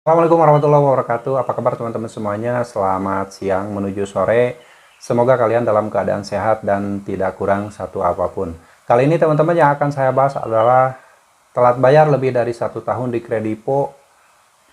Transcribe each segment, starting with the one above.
Assalamualaikum warahmatullahi wabarakatuh. Apa kabar teman-teman semuanya? Selamat siang menuju sore. Semoga kalian dalam keadaan sehat dan tidak kurang satu apapun. Kali ini teman-teman yang akan saya bahas adalah telat bayar lebih dari 1 tahun di Kredipo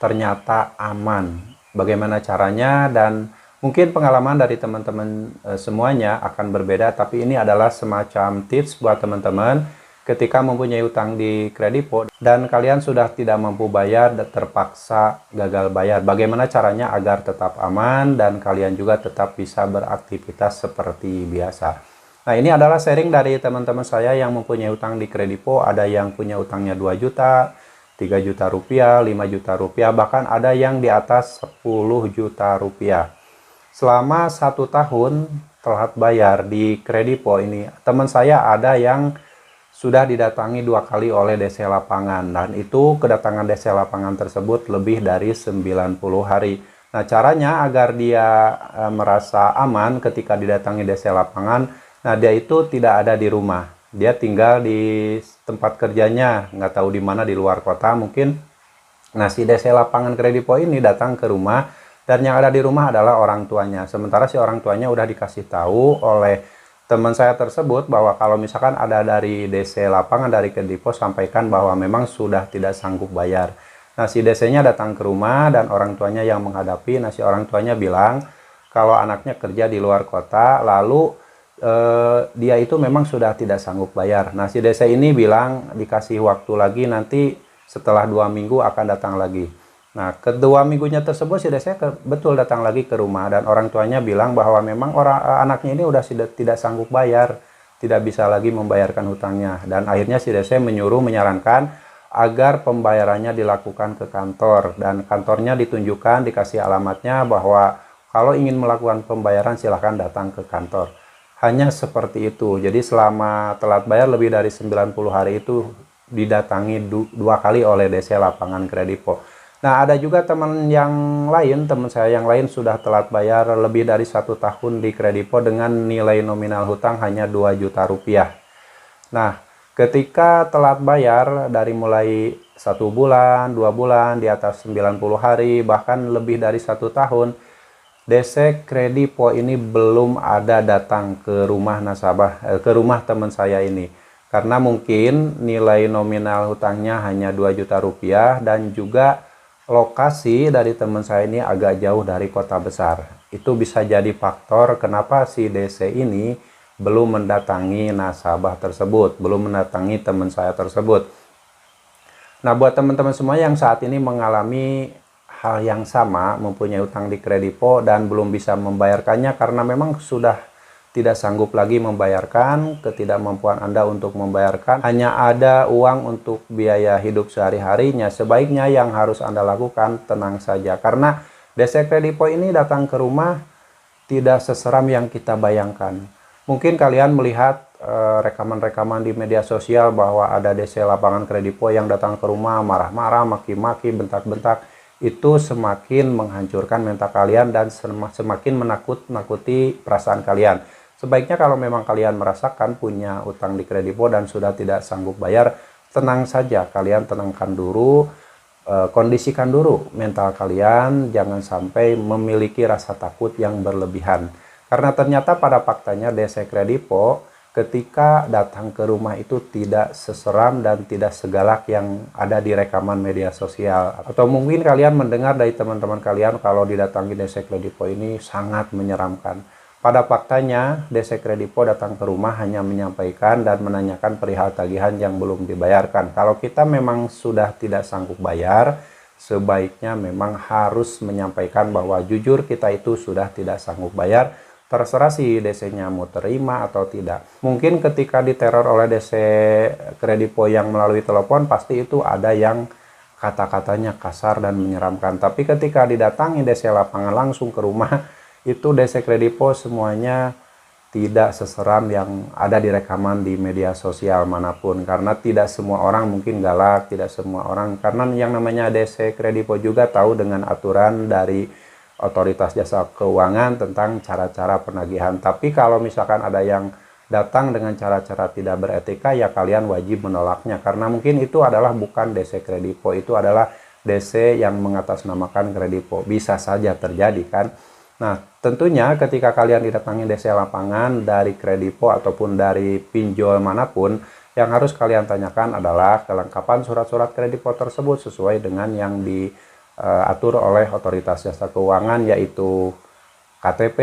ternyata aman. Bagaimana caranya dan mungkin pengalaman dari teman-teman semuanya akan berbeda, tapi ini adalah semacam tips buat teman-teman ketika mempunyai utang di Kredipo dan kalian sudah tidak mampu bayar dan terpaksa gagal bayar. Bagaimana caranya agar tetap aman dan kalian juga tetap bisa beraktivitas seperti biasa. Nah, ini adalah sharing dari teman-teman saya yang mempunyai utang di Kredipo. Ada yang punya utangnya 2 juta, 3 juta rupiah, 5 juta rupiah, bahkan ada yang di atas 10 juta rupiah. Selama 1 tahun telat bayar di Kredipo ini, teman saya ada yang sudah didatangi 2 kali oleh DC Lapangan, dan itu kedatangan DC Lapangan tersebut lebih dari 90 hari. Nah, caranya agar dia merasa aman ketika didatangi DC Lapangan, nah dia itu tidak ada di rumah. Dia tinggal di tempat kerjanya, nggak tahu di mana, di luar kota mungkin. Nah, si DC Lapangan Kredipo ini datang ke rumah, dan yang ada di rumah adalah orang tuanya. Sementara si orang tuanya udah dikasih tahu oleh teman saya tersebut bahwa kalau misalkan ada dari DC Lapangan dari Kredipo, sampaikan bahwa memang sudah tidak sanggup bayar. Nah, si DC-nya datang ke rumah dan orang tuanya yang menghadapi. Nah, si orang tuanya bilang kalau anaknya kerja di luar kota, lalu dia itu memang sudah tidak sanggup bayar. Nah, si DC ini bilang dikasih waktu lagi, nanti setelah 2 minggu akan datang lagi. Nah, kedua minggunya tersebut si DC betul datang lagi ke rumah, dan orang tuanya bilang bahwa memang anaknya ini udah tidak sanggup bayar, tidak bisa lagi membayarkan hutangnya. Dan akhirnya si DC menyarankan agar pembayarannya dilakukan ke kantor, dan kantornya ditunjukkan, dikasih alamatnya bahwa kalau ingin melakukan pembayaran silahkan datang ke kantor. Hanya seperti itu. Jadi selama telat bayar lebih dari 90 hari itu didatangi 2 kali oleh DC Lapangan Kredipo. Nah, ada juga teman saya yang lain sudah telat bayar lebih dari 1 tahun di Kredipo dengan nilai nominal hutang hanya 2 juta rupiah. Nah, ketika telat bayar dari mulai 1 bulan, 2 bulan, di atas 90 hari, bahkan lebih dari 1 tahun, DC Kredipo ini belum ada datang ke rumah nasabah, ke rumah teman saya ini. Karena mungkin nilai nominal hutangnya hanya 2 juta rupiah dan juga lokasi dari teman saya ini agak jauh dari kota besar. Itu bisa jadi faktor kenapa si DC ini belum mendatangi nasabah tersebut, belum mendatangi teman saya tersebut. Nah, buat teman-teman semua yang saat ini mengalami hal yang sama, mempunyai utang di Kredipo dan belum bisa membayarkannya karena memang sudah tidak sanggup lagi membayarkan, ketidakmampuan Anda untuk membayarkan, hanya ada uang untuk biaya hidup sehari-harinya, sebaiknya yang harus Anda lakukan tenang saja. Karena DC Kredipo ini datang ke rumah tidak seseram yang kita bayangkan. Mungkin kalian melihat rekaman-rekaman di media sosial bahwa ada DC Lapangan Kredipo yang datang ke rumah marah-marah, maki-maki, bentak-bentak. Itu semakin menghancurkan mental kalian dan semakin menakut-nakuti perasaan kalian. Sebaiknya kalau memang kalian merasakan punya utang di Kredipo dan sudah tidak sanggup bayar, tenang saja, kalian tenangkan dulu, kondisikan dulu mental kalian, jangan sampai memiliki rasa takut yang berlebihan. Karena ternyata pada faktanya DC Kredipo ketika datang ke rumah itu tidak seseram dan tidak segalak yang ada di rekaman media sosial. Atau mungkin kalian mendengar dari teman-teman kalian kalau didatangi DC Kredipo ini sangat menyeramkan. Pada faktanya, DC Kredipo datang ke rumah hanya menyampaikan dan menanyakan perihal tagihan yang belum dibayarkan. Kalau kita memang sudah tidak sanggup bayar, sebaiknya memang harus menyampaikan bahwa jujur kita itu sudah tidak sanggup bayar. Terserah si DC-nya mau terima atau tidak. Mungkin ketika diteror oleh DC Kredipo yang melalui telepon, pasti itu ada yang kata-katanya kasar dan menyeramkan. Tapi ketika didatangi DC Lapangan langsung ke rumah, itu DC Kredipo semuanya tidak seseram yang ada di rekaman di media sosial manapun. Karena tidak semua orang mungkin galak, tidak semua orang. Karena yang namanya DC Kredipo juga tahu dengan aturan dari Otoritas Jasa Keuangan tentang cara-cara penagihan. Tapi kalau misalkan ada yang datang dengan cara-cara tidak beretika, ya kalian wajib menolaknya. Karena mungkin itu adalah bukan DC Kredipo, itu adalah DC yang mengatasnamakan kredipo. Bisa saja terjadi kan. Nah, tentunya ketika kalian didatangi DC lapangan dari kredipo ataupun dari pinjol manapun, yang harus kalian tanyakan adalah kelengkapan surat-surat kredipo tersebut sesuai dengan yang diatur oleh otoritas jasa keuangan, yaitu KTP,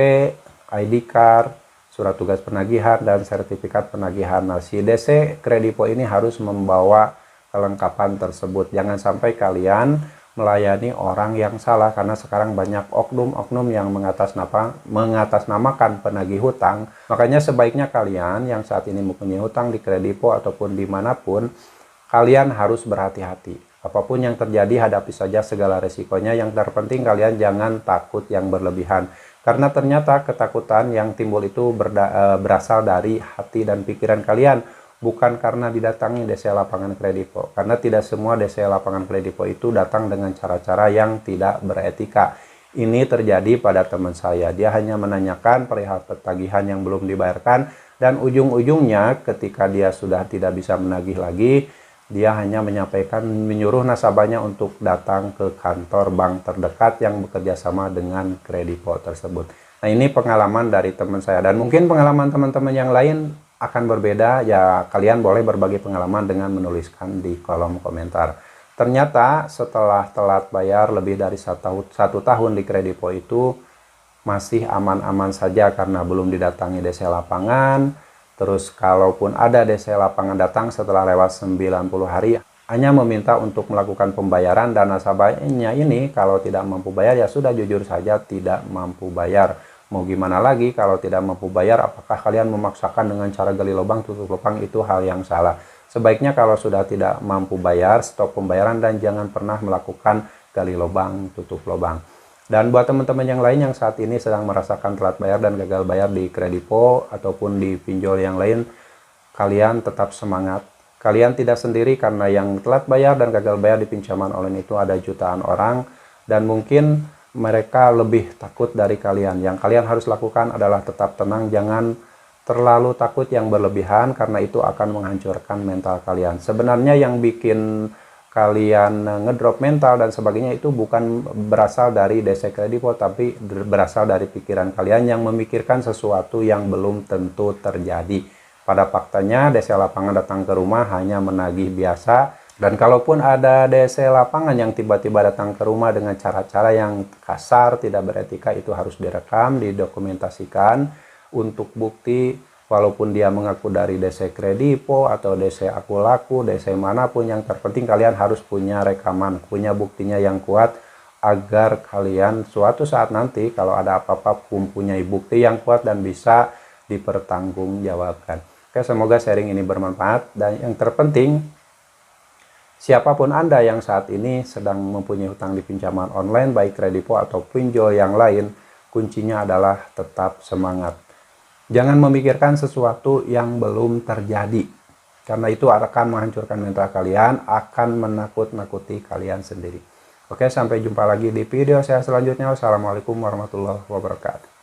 ID card, surat tugas penagihan, dan sertifikat penagihan. Nah, si DC kredipo ini harus membawa kelengkapan tersebut. Jangan sampai kalian melayani orang yang salah, karena sekarang banyak oknum-oknum yang mengatasnamakan penagih hutang. Makanya sebaiknya kalian yang saat ini mempunyai hutang di kredipo ataupun dimanapun, kalian harus berhati-hati. Apapun yang terjadi, hadapi saja segala resikonya. Yang terpenting kalian jangan takut yang berlebihan, karena ternyata ketakutan yang timbul itu berasal dari hati dan pikiran kalian, bukan karena didatangi DC lapangan kredipo. Karena tidak semua DC lapangan kredipo itu datang dengan cara-cara yang tidak beretika. Ini terjadi pada teman saya. Dia hanya menanyakan perihal tagihan yang belum dibayarkan, dan ujung-ujungnya ketika dia sudah tidak bisa menagih lagi, dia hanya menyuruh nasabahnya untuk datang ke kantor bank terdekat yang bekerja sama dengan kredipo tersebut. Nah, ini pengalaman dari teman saya, dan mungkin pengalaman teman-teman yang lain akan berbeda. Ya, kalian boleh berbagi pengalaman dengan menuliskan di kolom komentar. Ternyata setelah telat bayar lebih dari satu tahun di kredipo itu masih aman-aman saja karena belum didatangi DC lapangan. Terus kalaupun ada DC lapangan datang setelah lewat 90 hari, hanya meminta untuk melakukan pembayaran, dan nasabahnya ini kalau tidak mampu bayar ya sudah, jujur saja tidak mampu bayar. Mau gimana lagi kalau tidak mampu bayar? Apakah kalian memaksakan dengan cara gali lubang tutup lubang? Itu hal yang salah. Sebaiknya kalau sudah tidak mampu bayar, stop pembayaran dan jangan pernah melakukan gali lubang tutup lubang. Dan buat teman-teman yang lain yang saat ini sedang merasakan telat bayar dan gagal bayar di kredipo ataupun di pinjol yang lain, kalian tetap semangat. Kalian tidak sendiri, karena yang telat bayar dan gagal bayar di pinjaman online itu ada jutaan orang, dan mungkin mereka lebih takut dari kalian. Yang kalian harus lakukan adalah tetap tenang, jangan terlalu takut yang berlebihan, karena itu akan menghancurkan mental kalian. Sebenarnya yang bikin kalian ngedrop mental dan sebagainya itu bukan berasal dari DC kredipo, tapi berasal dari pikiran kalian yang memikirkan sesuatu yang belum tentu terjadi. Pada faktanya DC lapangan datang ke rumah hanya menagih biasa. Dan kalaupun ada DC lapangan yang tiba-tiba datang ke rumah dengan cara-cara yang kasar, tidak beretika, itu harus direkam, didokumentasikan untuk bukti. Walaupun dia mengaku dari DC kredipo atau DC aku laku, DC manapun, yang terpenting kalian harus punya rekaman, punya buktinya yang kuat, agar kalian suatu saat nanti kalau ada apa-apa mempunyai bukti yang kuat dan bisa dipertanggungjawabkan. Oke, semoga sharing ini bermanfaat, dan yang terpenting, siapapun Anda yang saat ini sedang mempunyai hutang di pinjaman online, baik kredipo atau pinjol yang lain, kuncinya adalah tetap semangat. Jangan memikirkan sesuatu yang belum terjadi, karena itu akan menghancurkan mental kalian, akan menakut-nakuti kalian sendiri. Oke, sampai jumpa lagi di video saya selanjutnya. Wassalamualaikum warahmatullahi wabarakatuh.